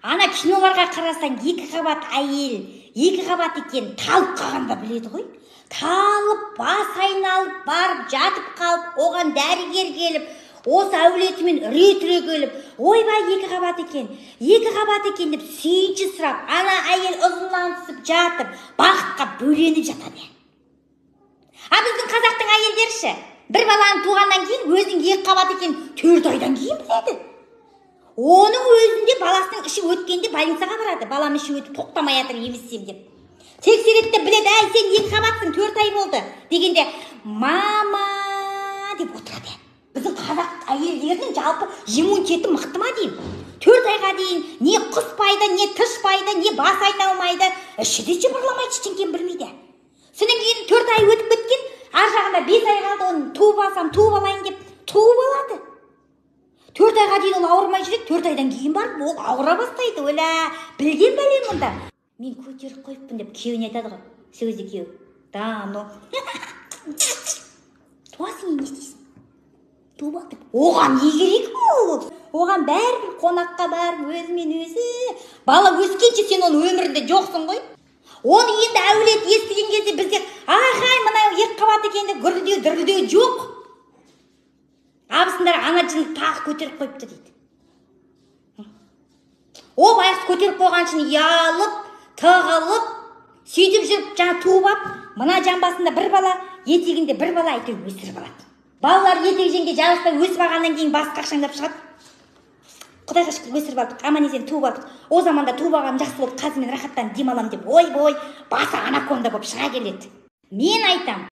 Ана киноларға қарасаң екі қабат әйел, екі қабат екен талып қалғанда біледі ғой. Талып, бас айналып, барып, жатып қалып, оған дәрігер келіп, осы әулетімен үре-түре келіп, ойбай екі қабат екен деп сүйінші сұрап, ана әйел ұзыннан түсіп жатып, бақытқа бөленіп жатады. А біздің қазақтың әйелдері бір баланы туғаннан кейін өзінің екі қабат екен 4 айдан кейін біледі. Оның өзінде баласының іші өткенде больницаға барады. Балам іші өтіп тоқтамай жатыр емізсем деп. Тексереді біледі, әй сен екі қабатсың 4 ай болды дегенде мама деп отырады. Біздің қазақ әйелдерінің жалпы иммунитеті мықты ма деймін. 4 айға дейін не құспайды, не тышпайды, не бас айналмайды, іші де жыбырламайды, ештеңені білмейді. Содан кейін 4 ай өтіп кеткен, ар жағында 5 ай қалды, оны туып алайын деп туып алады. 4 айға дейін ол ауырмай жүреді, 4 айдан кейін барып ол ауыра бастайды. Оля, білген бәлем мұнда. Мен көтеріп қойыппын деп күйеуіне айтады ғой. Сөзде күйеу. Да, но. Туасың не істейсің? Туып ал деп. Оған не керек бұл? Оған бәрібір қонаққа барып өзімен өзі. Бала өскенше сен оның өмірінде жоқсың ғой. Оны енді әулет естіген кезде бізде ай мынау екі қабат екен деп гүрілдеу дүрілдеу жоқ. Абысындар ана жынды тағы көтеріп қойыпты дейді. О байғыз көтеріп қойған үшін ұялып, тығылып, сөйтіп жүріп жаңа туып алып, мына жамбасында бір бала, етегінде бір бала әйтеуір өсіріп алады. Балалар етек жеңге жарыспай өсіп алғаннан кейін басы қақшаңдап шығады. Құдайға шүкір өсіріп алдық, аман-есен туып алдық. О заманда туып алғаным жақсы болып, қазір мен рахаттанып демаламын деп, ой басы анаконда болып шыға келеді. Мен айтам.